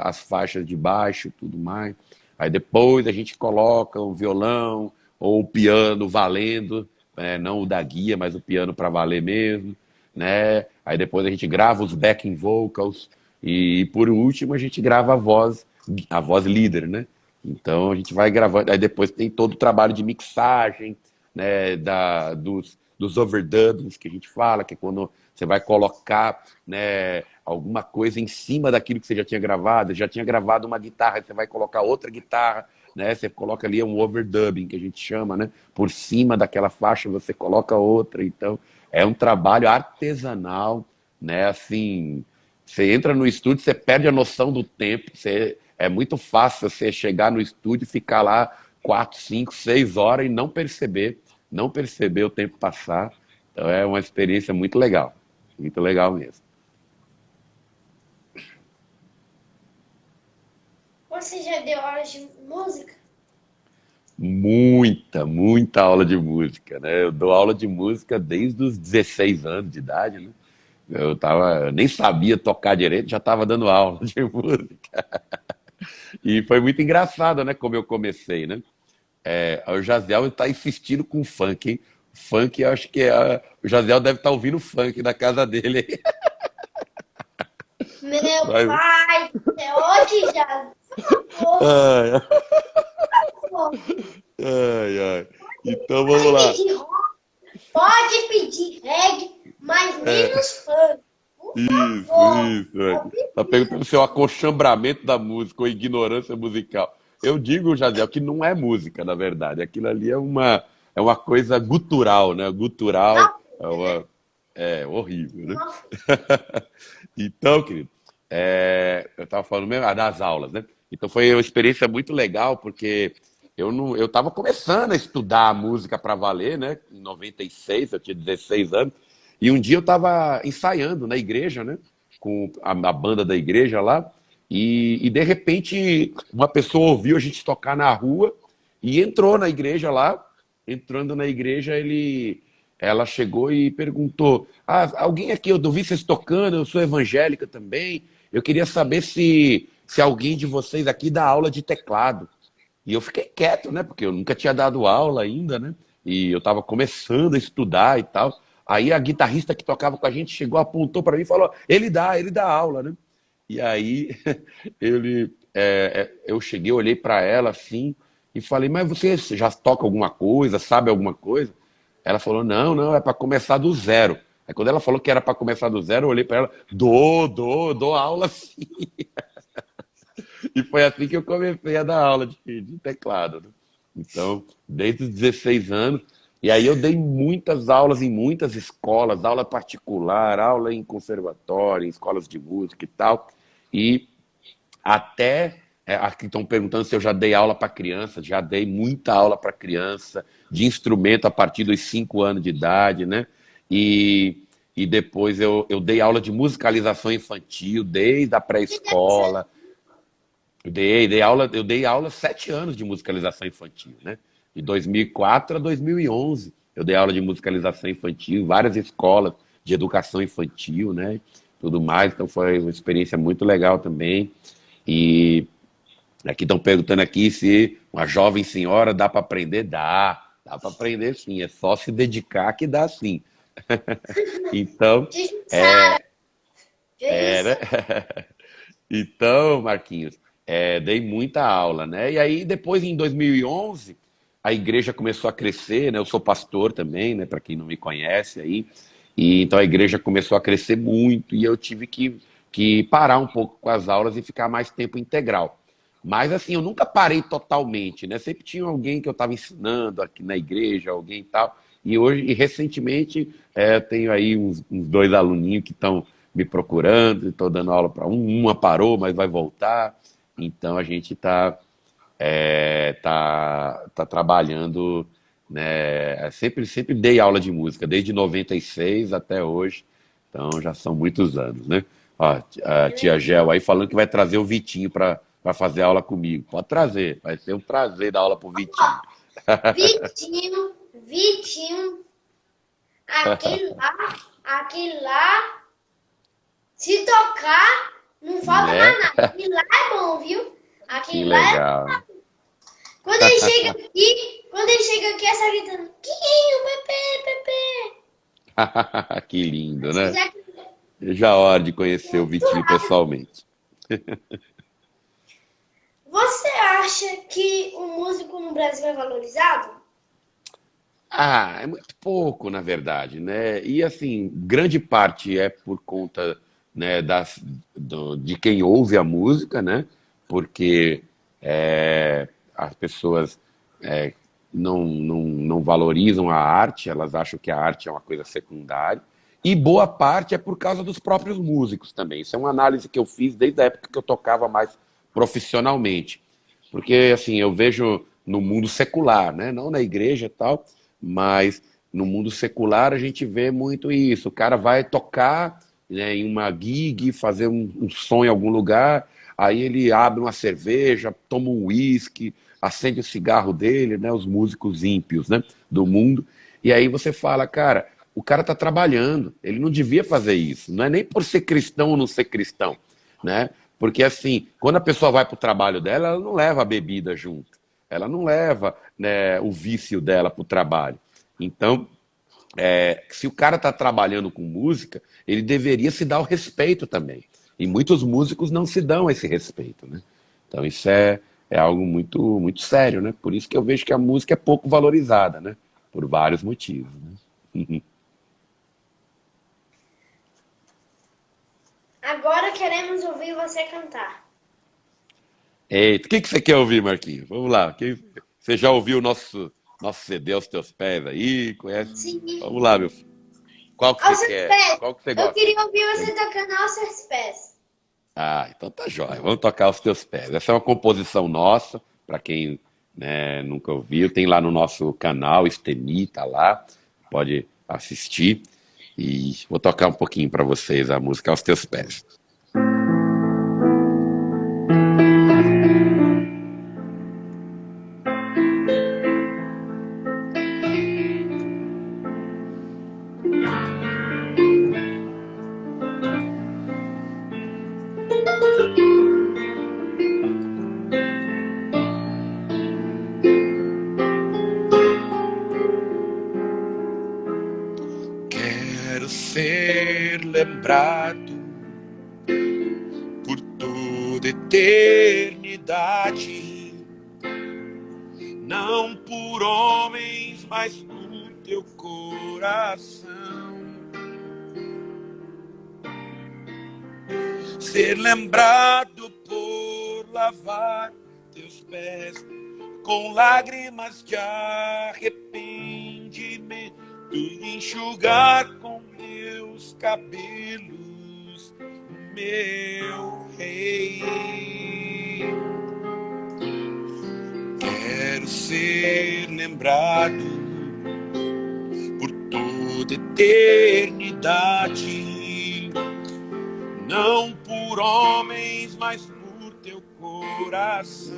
as faixas de baixo, tudo mais. Aí depois a gente coloca o violão ou o piano valendo, não o da guia, mas o piano para valer mesmo, né? Aí depois a gente grava os backing vocals e por último a gente grava a voz líder, né? Então a gente vai gravando, aí depois tem todo o trabalho de mixagem, né, dos overdubs que a gente fala, que é quando você vai colocar, né, alguma coisa em cima daquilo que você já tinha gravado uma guitarra, você vai colocar outra guitarra, né, você coloca ali um overdubbing, que a gente chama, né, por cima daquela faixa você coloca outra, então é um trabalho artesanal, né, assim, você entra no estúdio, você perde a noção do tempo, é muito fácil você chegar no estúdio e ficar lá 4, 5, 6 horas e não perceber o tempo passar. Então é uma experiência muito legal mesmo. Você já deu aula de música? Muita aula de música, né? Eu dou aula de música desde os 16 anos de idade, né? Eu nem sabia tocar direito, já estava dando aula de música. E foi muito engraçado, né? Como eu comecei, né? O Jaziel está insistindo com funk, hein? Funk, eu acho que o Jaziel deve estar ouvindo funk na casa dele, hein? Meu Vai. pai, é hoje já. Ai, ai, ai. Então vamos Pode lá. pedir rock, pode pedir reggae, mas menos funk. Por favor. Isso. Tá perguntando se é o acolchambramento da música ou ignorância musical. Eu digo, Jadiel, que não é música, na verdade. Aquilo ali é uma coisa gutural, né? Gutural é horrível, né? Nossa, Então, querido, eu estava falando mesmo das aulas, né? Então foi uma experiência muito legal, porque eu estava começando a estudar música para valer, né? Em 96, eu tinha 16 anos, e um dia eu estava ensaiando na igreja, né? Com a banda da igreja lá, e de repente uma pessoa ouviu a gente tocar na rua e entrou na igreja lá. Entrando na igreja, ela chegou e perguntou: alguém aqui, eu ouvi vocês tocando, eu sou evangélica também. Eu queria saber se alguém de vocês aqui dá aula de teclado. E eu fiquei quieto, né? Porque eu nunca tinha dado aula ainda, né? E eu estava começando a estudar e tal. Aí a guitarrista que tocava com a gente chegou, apontou para mim e falou: ele dá aula, né? E aí eu cheguei, olhei para ela assim e falei, mas você já toca alguma coisa, sabe alguma coisa? Ela falou, não, não, é para começar do zero. Aí quando ela falou que era para começar do zero, eu olhei para ela, dou aula sim. E foi assim que eu comecei a dar aula de teclado, né? Então, desde os 16 anos. E aí eu dei muitas aulas em muitas escolas, aula particular, aula em conservatório, em escolas de música e tal. E até, aqui estão perguntando se eu já dei aula para criança, já dei muita aula para criança, de instrumento a partir dos 5 anos de idade, né? E, e depois eu dei aula de musicalização infantil, desde a pré-escola. Eu dei aula 7 anos de musicalização infantil, né? De 2004 a 2011. Eu dei aula de musicalização infantil em várias escolas de educação infantil, né? Tudo mais, então foi uma experiência muito legal também. E aqui estão perguntando aqui se uma jovem senhora dá para aprender. Dá para aprender sim, é só se dedicar que dá sim. Então, De Jussara, é, de né? Jussara. Então, Marquinhos, dei muita aula, né? E aí, depois, em 2011, a igreja começou a crescer, né? Eu sou pastor também, né? Para quem não me conhece aí. E então a igreja começou a crescer muito e eu tive que parar um pouco com as aulas e ficar mais tempo integral. Mas assim, eu nunca parei totalmente, né? Sempre tinha alguém que eu estava ensinando aqui na igreja, alguém e tal. E hoje, e recentemente, eu tenho aí uns dois aluninhos que estão me procurando, estou dando aula para uma parou, mas vai voltar. Então a gente tá trabalhando, né? Sempre dei aula de música, desde 96 até hoje. Então já são muitos anos, né? Ó, a Que tia legal. Gel aí falando que vai trazer o Vitinho para fazer aula comigo. Pode trazer, vai ser um prazer dar aula pro Vitinho. Vitinho, aquele lá, se tocar, não falta Né? mais nada. Aquele lá é bom, viu? Que Aquele lá é... legal. Quando ele chega aqui, é só gritando, Quinho, Pepe, Pepe. Que lindo, Você né? já Já é hora de conhecer o muito Vitinho rápido. pessoalmente. Você acha que o músico no Brasil é valorizado? Ah, é muito pouco, na verdade, né? E assim, grande parte é por conta, né, de quem ouve a música, né? Porque as pessoas é, não valorizam a arte, elas acham que a arte é uma coisa secundária. E boa parte é por causa dos próprios músicos também. Isso é uma análise que eu fiz desde a época que eu tocava mais profissionalmente. Porque, assim, eu vejo no mundo secular, né? Não na igreja e tal, mas no mundo secular a gente vê muito isso. O cara vai tocar, né, em uma gig, fazer um som em algum lugar, aí ele abre uma cerveja, toma um uísque, acende o cigarro dele, né? Os músicos ímpios, né, do mundo. E aí você fala, cara, o cara está trabalhando, ele não devia fazer isso. Não é nem por ser cristão ou não ser cristão, né? Porque assim, quando a pessoa vai para o trabalho dela, ela não leva a bebida junto, ela não leva, né, o vício dela para o trabalho. Então, se o cara está trabalhando com música, ele deveria se dar o respeito também. E muitos músicos não se dão esse respeito, né? Então isso é algo muito, muito sério, né? Por isso que eu vejo que a música é pouco valorizada, né? Por vários motivos, né? Agora queremos ouvir você cantar. Eita, o que você quer ouvir, Marquinhos? Vamos lá. Você já ouviu o nosso CD aos teus pés aí? Conhece? Sim. Vamos lá, meu filho. Qual que você Aos seus quer? pés. Qual que você Eu gosta? queria ouvir você tocando aos seus pés. Ah, então tá jóia. Vamos tocar aos teus pés. Essa é uma composição nossa, para quem, né, nunca ouviu. Tem lá no nosso canal, Estemi, tá lá. Pode assistir. E vou tocar um pouquinho para vocês a música aos teus pés. Quero ser lembrado por eternidade, não por homens, mas por teu coração. Ser lembrado por lavar teus pés com lágrimas de arrependimento e enxugar com meus cabelos, meu rei. Quero ser lembrado por toda eternidade, não por homens, mas por teu coração.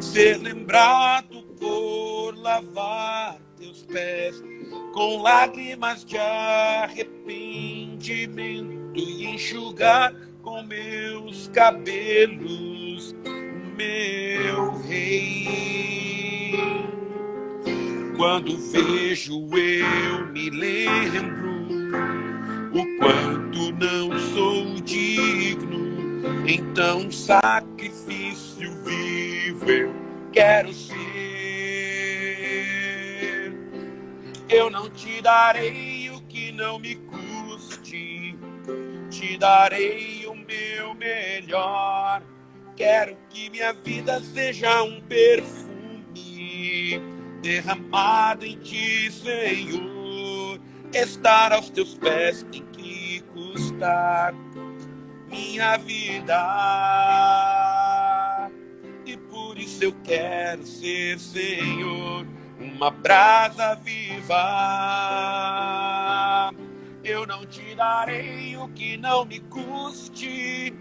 Ser lembrado por lavar teus pés com lágrimas de arrependimento e enxugar com meus cabelos, meu rei. Quando vejo eu me lembro o quanto não sou digno, então sacrifício vivo eu quero ser. Eu não te darei o que não me custe, te darei o meu melhor. Quero que minha vida seja um perfume derramado em ti, Senhor. Estar aos teus pés tem que custar minha vida, e por isso eu quero ser, Senhor, uma brasa viva. Eu não te darei o que não me custe,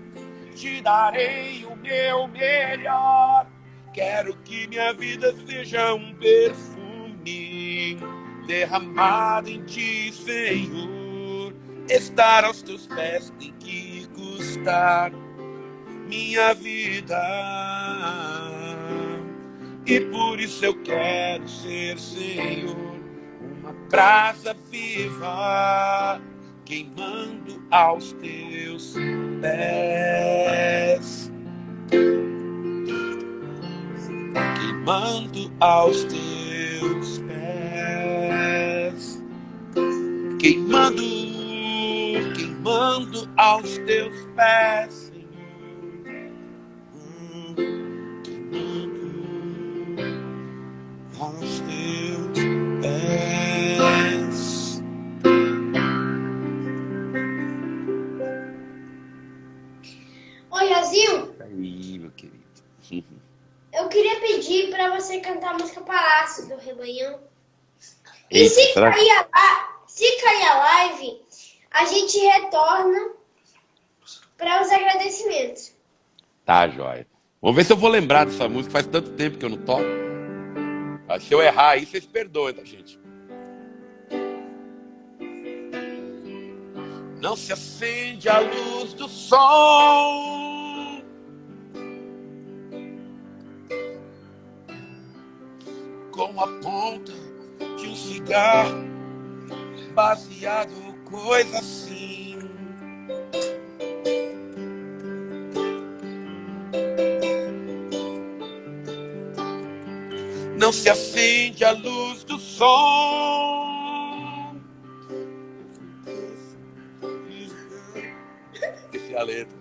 te darei o meu melhor. Quero que minha vida seja um perfume derramado em ti, Senhor. Estar aos teus pés tem que custar minha vida, e por isso eu quero ser, Senhor, uma brasa viva, queimando aos teus pés, queimando aos teus pés, queimando aos teus pés, Senhor, queimando aos teus pés. Oi, Azil. Aí, meu querido. Eu queria pedir para você cantar a música Palácio do Rebanhão. E Eita, se será? cair a live, a gente retorna para os agradecimentos. Tá, joia. Vamos ver se eu vou lembrar dessa música. Faz tanto tempo que eu não toco. Mas se eu errar aí, vocês perdoem, tá, gente? Não se acende a luz do sol, com a ponta de um cigarro, baseado, coisa assim. Não se acende a luz do sol. Essa é a letra.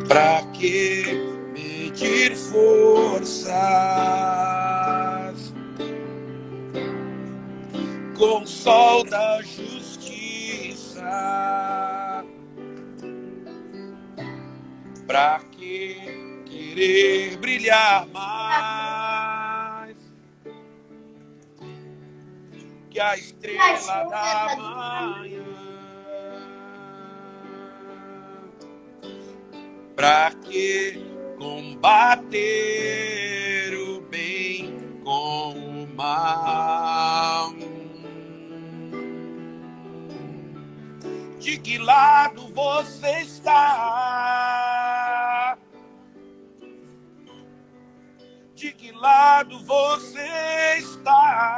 Pra que medir forças com o sol da justiça? Pra que querer brilhar mais que a estrela da manhã? Pra que combater o bem com o mal? De que lado você está? lado você está?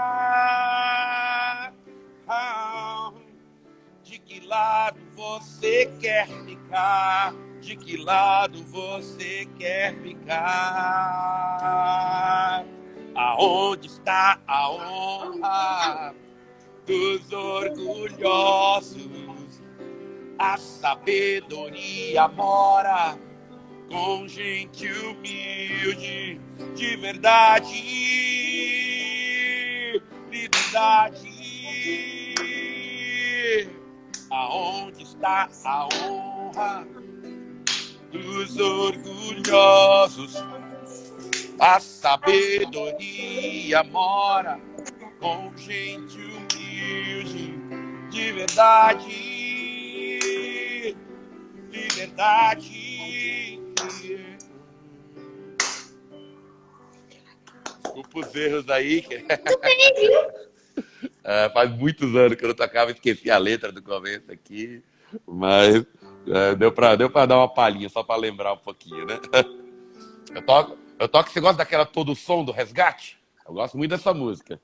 De que lado você quer ficar? De que lado você quer ficar? Aonde está a honra dos orgulhosos? A sabedoria mora com gente humilde, de verdade, liberdade. Aonde está a honra dos orgulhosos? A sabedoria mora com gente humilde, de verdade, liberdade. Desculpa os erros aí. Tudo bem, viu? Faz muitos anos que eu não tocava, esqueci a letra do começo aqui, mas deu pra dar uma palhinha, só pra lembrar um pouquinho, né? Eu toco, você gosta daquela Todo Som do Resgate? Eu gosto muito dessa música,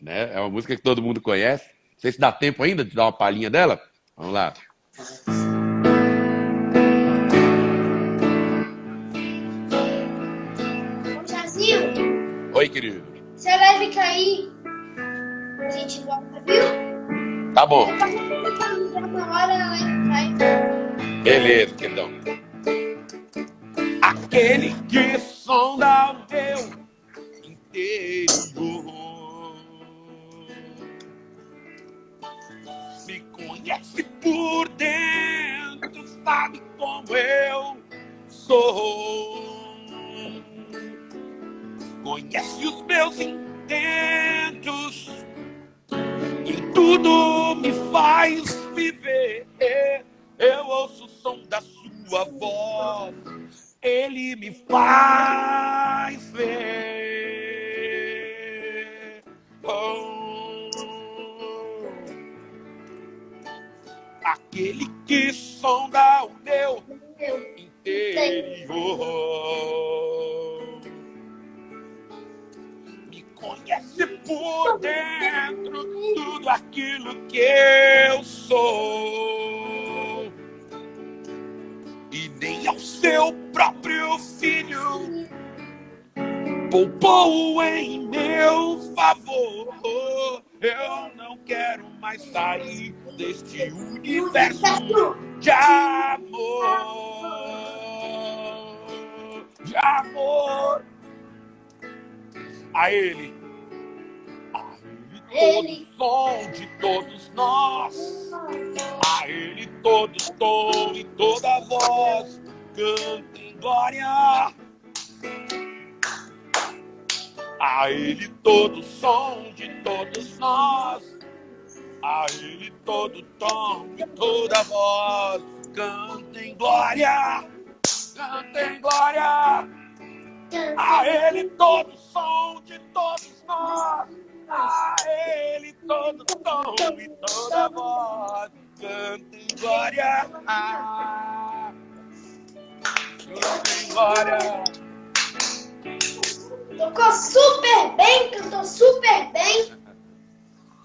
né? É uma música que todo mundo conhece. Não sei se dá tempo ainda de dar uma palhinha dela. Vamos lá. Ô, Jazinho, Oi, querido. você deve cair. A gente volta, viu? Tá bom. Uma hora ela cai. Beleza, queridão. Aquele que sonda o meu interior me conhece por dentro, sabe como eu sou. Conhece os meus intentos, em tudo me faz viver. Eu ouço o som da sua voz, ele me faz ver. Oh, aquele que sonda o meu interior me conhece por dentro, tudo aquilo que eu sou. E nem ao seu próprio filho poupou em meu favor. Eu não quero mais sair deste universo de amor. De amor. A ele todo som de todos nós, a ele todo tom e toda voz, cantem glória. A ele todo som de todos nós, a ele todo tom e toda voz, cantem glória, cantem glória. A ele todo som de todos nós, a ele todo tom e toda voz, cantem glória, cantem glória. Tocou super bem, cantou super bem.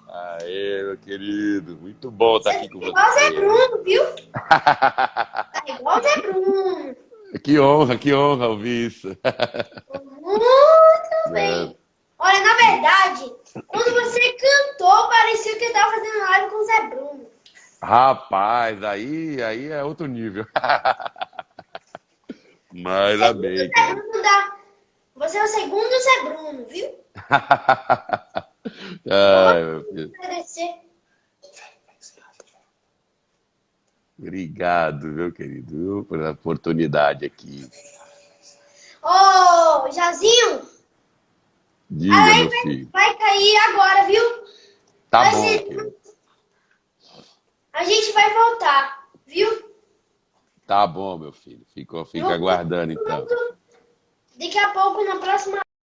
Aê, meu querido, muito bom estar aqui com você. Igual o Zé Bruno, viu? Tá igual o Zé Bruno. Que honra ouvir isso. Muito bem. Olha, na verdade, quando você cantou, parecia que eu tava fazendo live com o Zé Bruno. Rapaz, aí é outro nível. Mas bem. Você é o segundo Zé Bruno, viu? Ai, meu filho. Agradecer. Obrigado, meu querido, pela oportunidade aqui. Ô, Jazinho, Diga, meu filho. vai cair agora, viu? Tá Vai bom, ser- querido. A gente vai voltar, viu? Tá bom, meu filho. Fica aguardando, então. Daqui a pouco, na próxima